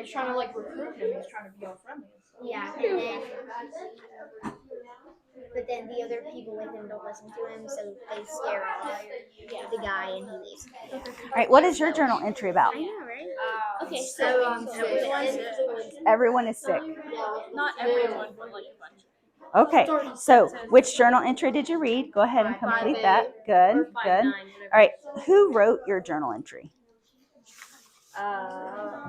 was trying to like recruit him. He was trying to be all friendly. Yeah, but then the other people with him don't listen to him, so they scare off the guy and he leaves. All right, what is your journal entry about? I know, right? Okay, so Everyone is sick. not everyone, but like a bunch. Okay, so which journal entry did you read? Go ahead and complete that. Good, good. All right, who wrote your journal entry?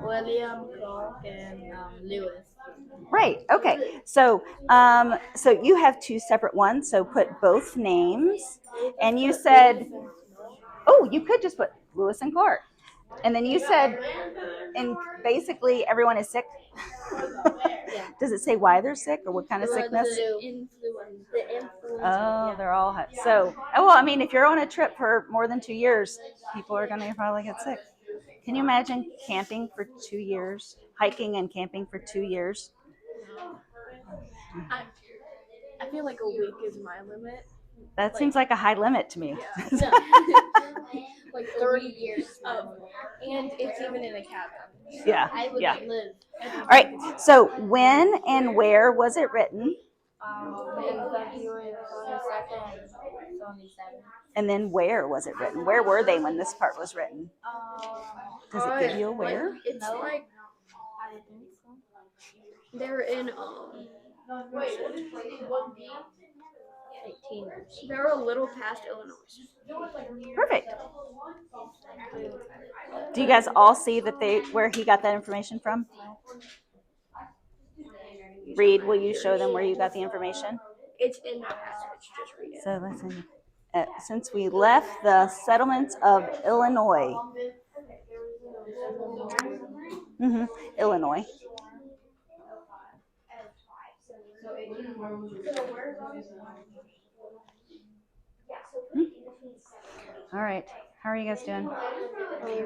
William, Clark, and Lewis. Right. Okay. So, so you have two separate ones. So put both names, and you said, oh, you could just put Lewis and Clark, and then you said, and basically everyone is sick. Does it say why they're sick or what kind of sickness? The influenza. Oh, they're all hot. So, well, I mean, if you're on a trip for more than 2 years, people are going to probably get sick. Can you imagine camping for 2 years, hiking and camping for 2 years? I feel like a week is my limit. That seems like a high limit to me. Yeah. Like 30 years. And it's even in a cabin. Yeah. I would Yeah. live. All right. So when and where was it written? In February 22nd, 77. And then where was it written? Where were they when this part was written? Does it give you a where? It's like they're in they're a little past Illinois. Perfect. Do you guys all see that where he got that information from? Reed, will you show them where you got the information? It's in that passage. Just read it. So listen. Since we left the settlements of Illinois. Illinois. All right. How are you guys doing?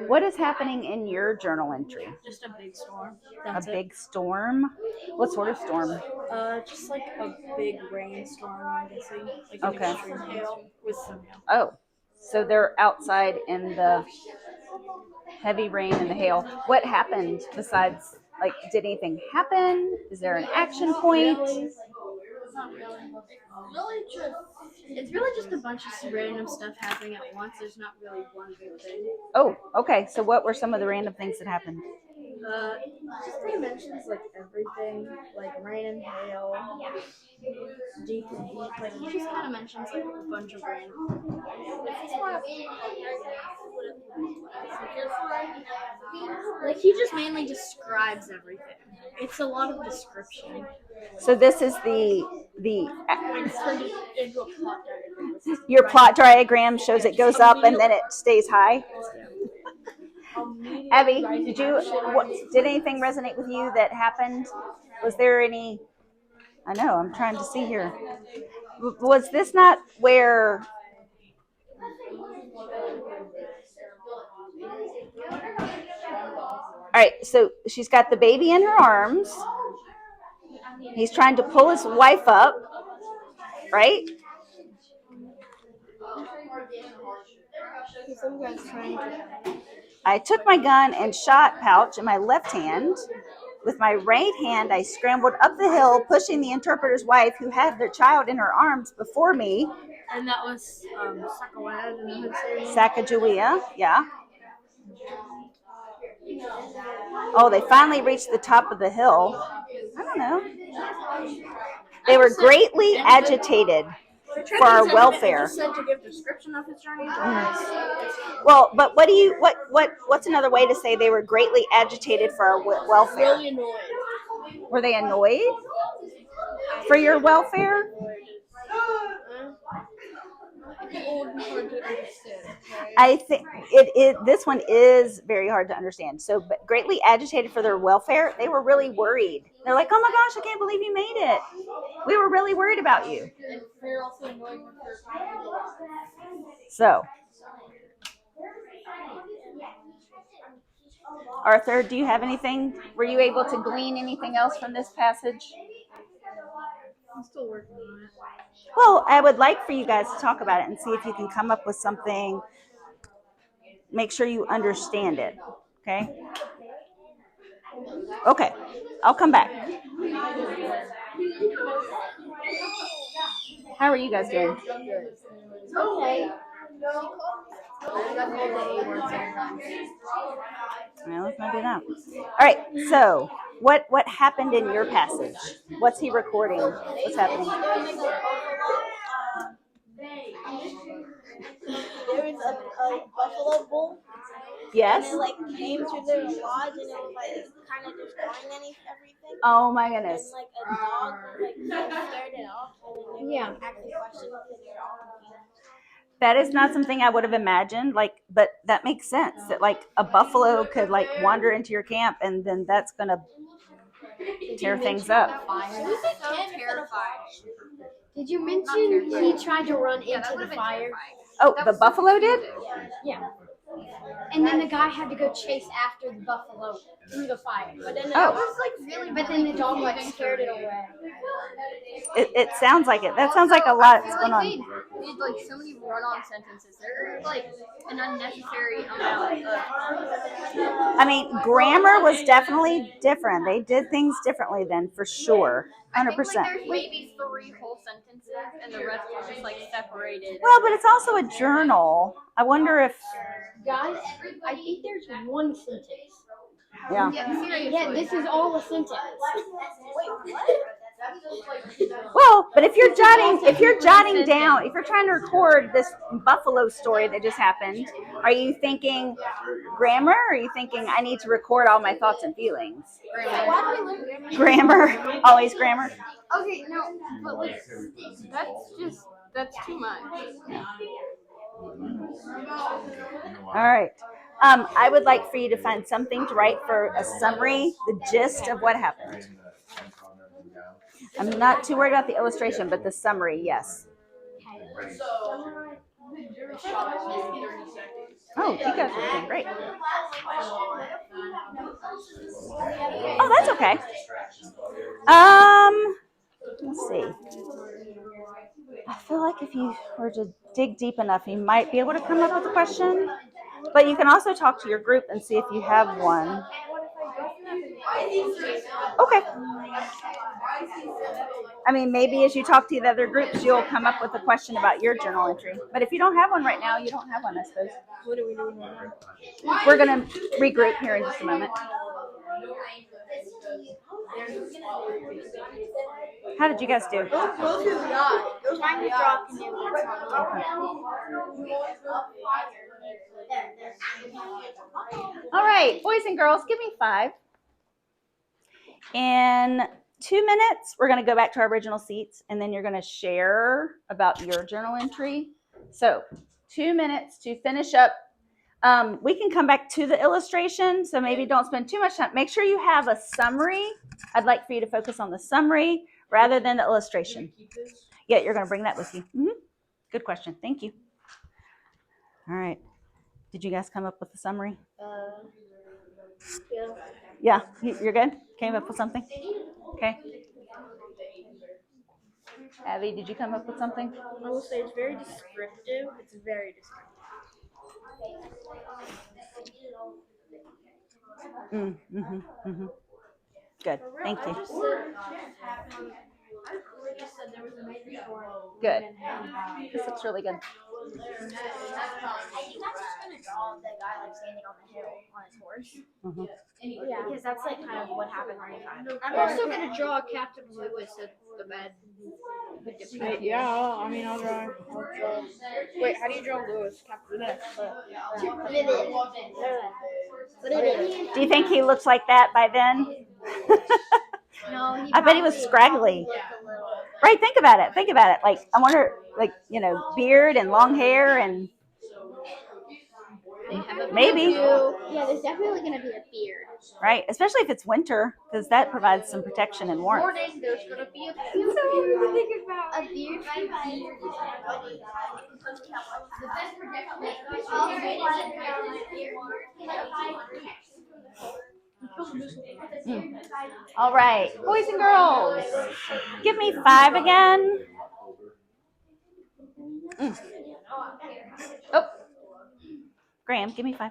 What is happening in your journal entry? Just a big storm. A big storm? What sort of storm? Just like a big rainstorm, I'm guessing. Like an extreme hail with some hail. Oh, so they're outside in the heavy rain and the hail. What happened besides, like, did anything happen? Is there an action point? Not really. It's really just a bunch of random stuff happening at once. There's not really one big thing. Oh, okay. So what were some of the random things that happened? Just he mentions like everything, like rain and hail, deep and heat. Like he just kind of mentions like a bunch of random. Like he just mainly describes everything. It's a lot of description. So this is the Into a plot diagram. your plot diagram shows it goes up and then it stays high. Abby, did anything resonate with you that happened? Was there any? I know, I'm trying to see here. Was this not where? All right, so she's got the baby in her arms. He's trying to pull his wife up, right? I took my gun and shot pouch in my left hand. With my right hand, I scrambled up the hill, pushing the interpreter's wife, who had their child in her arms, before me. And that was Sacagawea, yeah. Oh, they finally reached the top of the hill. I don't know. They were greatly agitated for our welfare. Said to give description of his journey. Well, but what's another way to say they were greatly agitated for our welfare? Really annoyed. Were they annoyed for your welfare? I think this one is very hard to understand. So, but greatly agitated for their welfare, they were really worried. They're like, "Oh my gosh, I can't believe you made it. We were really worried about you." So, Arthur, do you have anything? Were you able to glean anything else from this passage? I'm still working on it. Well, I would like for you guys to talk about it and see if you can come up with something. Make sure you understand it, okay? Okay, I'll come back. How are you guys doing? Okay. I got called the A word sometimes. Well, let's not do that. All right. So, what happened in your passage? What's he recording? What's happening? There was a buffalo bull, Yes. and it like came to their lodge, and it was like kind of destroying everything. Oh my And goodness. like a dog like scared it off, and then they were asking questions because they were all confused. That is not something I would have imagined. Like, but that makes sense. That like a buffalo could like wander into your camp, and then that's gonna tear things up. He was so terrified. Did you mention he tried to run into the fire? Oh, the buffalo did? Yeah. And then the guy had to go chase after the buffalo through the fire. But then Oh. was like really. But then the dog like scared it away. It sounds like it. That sounds like a lot going on. They did like so many run-on sentences. They're like an unnecessary amount of. I mean, grammar was definitely different. They did things differently then, for sure. 100%. I think like there's maybe 3 whole sentences, and the rest are just like separated. Well, but it's also a journal. I wonder if. Guys, I think there's one sentence. Yeah. Seriously. Yeah, this is all a sentence. Well, but if you're jotting down, if you're trying to record this buffalo story that just happened, are you thinking grammar? Or are you thinking I need to record all my thoughts and feelings? Grammar. Always grammar. Okay, no, but like that's too much. All right. I would like for you to find something to write for a summary, the gist of what happened. I'm not too worried about the illustration, but the summary, yes. Oh, you guys are doing great. Oh, that's okay. Let's see. I feel like if you were to dig deep enough, you might be able to come up with a question. But you can also talk to your group and see if you have one. Okay. I mean, maybe as you talk to the other groups, you'll come up with a question about your journal entry. But if you don't have one right now, you don't have one, I suppose. What are we doing now? We're going to regroup here in just a moment. How did you guys do? Those who got trying to draw a canoe. All right, boys and girls, give me 5. In 2 minutes, we're going to go back to our original seats, and then you're going to share about your journal entry. So 2 minutes to finish up. We can come back to the illustration, so maybe don't spend too much time. Make sure you have a summary. I'd like for you to focus on the summary rather than the illustration. Yeah, you're going to bring that with you. Mm-hmm. Good question. Thank you. All right. Did you guys come up with a summary? Yeah, you're good? Came up with something? Okay. Abby, did you come up with something? I will say it's very descriptive. It's very descriptive. Good. Thank you. Good. This looks really good. You guys are just gonna draw the guy like standing on the hill on his horse. Mm-hmm. Yeah, because that's like kind of what happened right now. I'm also gonna draw Captain Lewis at the bed. Yeah, I mean, I'll draw. Wait, how do you draw Lewis? Captain Do you think he looks like that by then? No, I bet he was scraggly. Right, think about it. Think about it. Like, I wonder, like, beard and long hair and maybe. Yeah, there's definitely gonna be a beard. Right, especially if it's winter, because that provides some protection and warmth. Morning, there's gonna be a So what do you think about a beard? All right, boys and girls, give me 5 again. Oh, Graham, give me 5.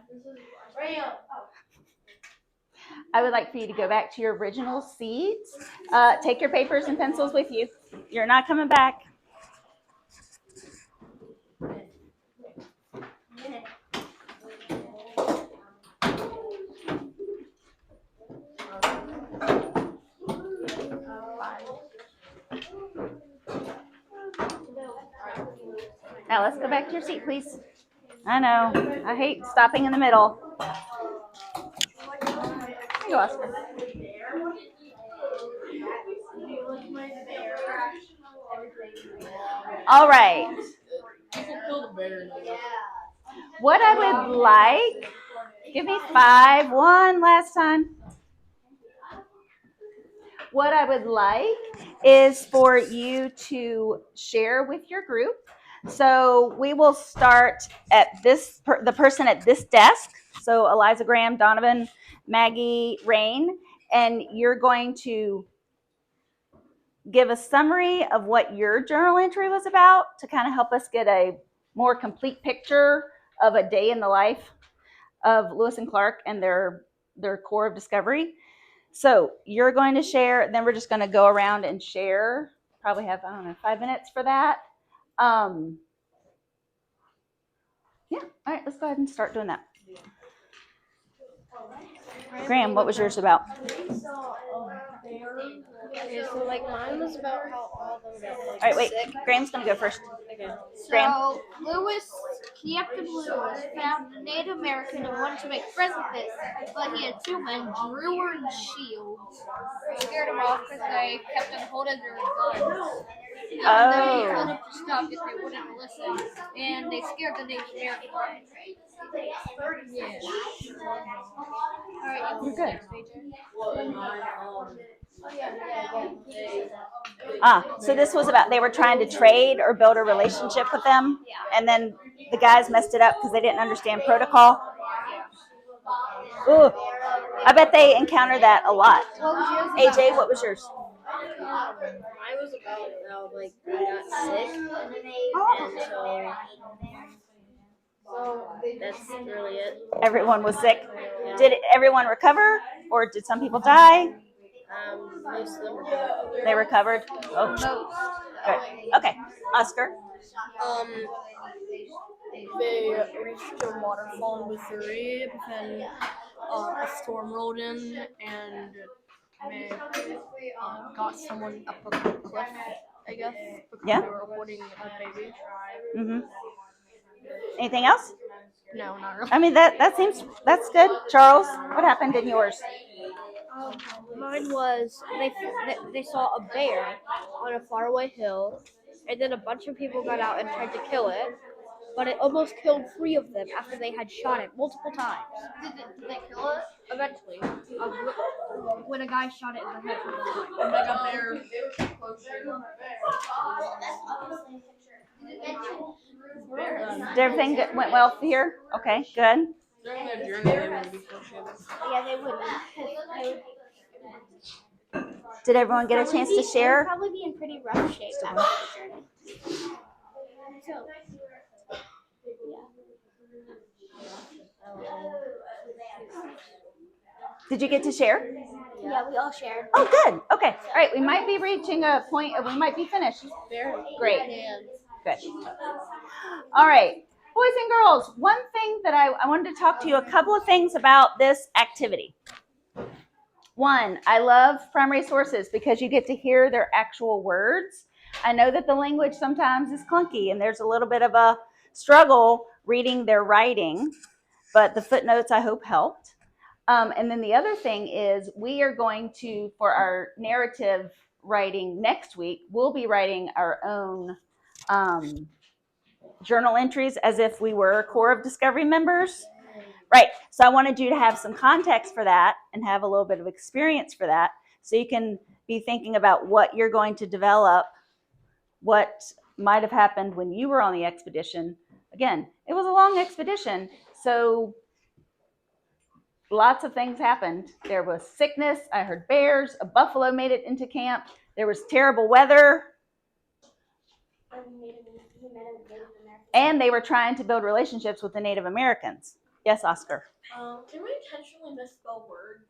I would like for you to go back to your original seats. Take your papers and pencils with you. You're not coming back. Now let's go back to your seat, please. I know. I hate stopping in the middle. Here you go, Oscar. All right. What I would like, give me 5, one last time. What I would like is for you to share with your group. So we will start at the person at this desk. So Eliza Graham, Donovan, Maggie, Rain, and you're going to give a summary of what your journal entry was about to kind of help us get a more complete picture of a day in the life of Lewis and Clark and their core of discovery. So you're going to share, then we're just going to go around and share. Probably have, 5 minutes for that. Yeah, all right, let's go ahead and start doing that. Graham, what was yours about? Okay, so like mine was about how all of them got All right, wait, sick. Graham's going to go first. Okay. Graham? So Captain Lewis found a Native American and wanted to make friends with it, but he had 2 men, Drewer and Shields, who scared him off because they kept him holding their guns. Even though he told them to stop if they wouldn't listen, and they scared the Native Americans off. Yeah. All right, You're good. So this was about, they were trying to trade or build a relationship with them, and then the guys messed it up because they didn't understand protocol. Ooh, I bet they encounter that a lot. AJ, what was yours? Mine was about how like they got sick, and so that's really it. Everyone was sick. Did everyone recover, or did some people die? Most of them recovered. They recovered. Oh, good. Okay, Oscar. They reached a waterfall in Missouri, but then a storm rolled in and they got someone up a cliff, I guess, because Yeah. they were holding a baby. Mhm. Anything else? No, not really. I mean that's good. Charles, what happened in yours? Mine was they saw a bear on a faraway hill, and then a bunch of people got out and tried to kill it, but it almost killed 3 of them after they had shot it multiple times. Did they kill it? Eventually, When a guy shot it in the head. Like a bear. Did everything went well here? Okay, good. During their journey, they would be frustrated. yeah, they would. Did everyone get a chance to They would share? probably be in pretty rough shape after the journey. So, Did you get to share? yeah, we all shared. Oh, good. Okay. All right. We might be reaching a point of we might be finished. Great. Good. All right. Boys and girls, one thing that I wanted to talk to you, a couple of things about this activity. One, I love primary sources because you get to hear their actual words. I know that the language sometimes is clunky and there's a little bit of a struggle reading their writing, but the footnotes I hope helped. And then the other thing is we are going to, for our narrative writing next week, we'll be writing our own journal entries as if we were core of discovery members. Right. So I wanted you to have some context for that and have a little bit of experience for that. So you can be thinking about what you're going to develop, what might have happened when you were on the expedition. Again, it was a long expedition. So lots of things happened. There was sickness. I heard bears. A buffalo made it into camp. There was terrible weather. And they were trying to build relationships with the Native Americans. Yes, Oscar. Did we intentionally misspell words?